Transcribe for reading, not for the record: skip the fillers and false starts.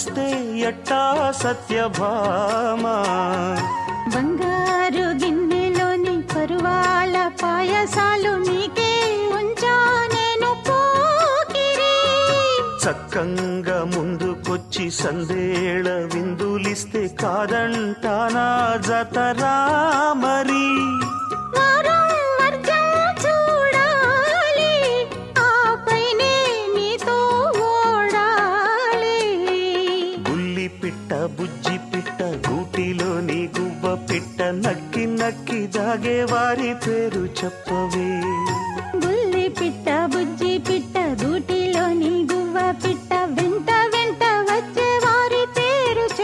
వస్తే ఎట్టా సత్యభామ బంగారు గిన్నెలోని పరువాల పాయసాలు నీకే ఉంచా నేను పోకిరి చక్కంగా ముందుకొచ్చి సందేళ విందులిస్తే కాదంటానా జతరా మరి వారం వర్జం చూడాలి ఆపైనే నీతో ఓడాలి బుల్లి పిట్ట బుజ్జి పిట్ట గూటిలోని గువ్వ పిట్ట నక్కి నక్కి దాగే వారి పేరు చెప్పవే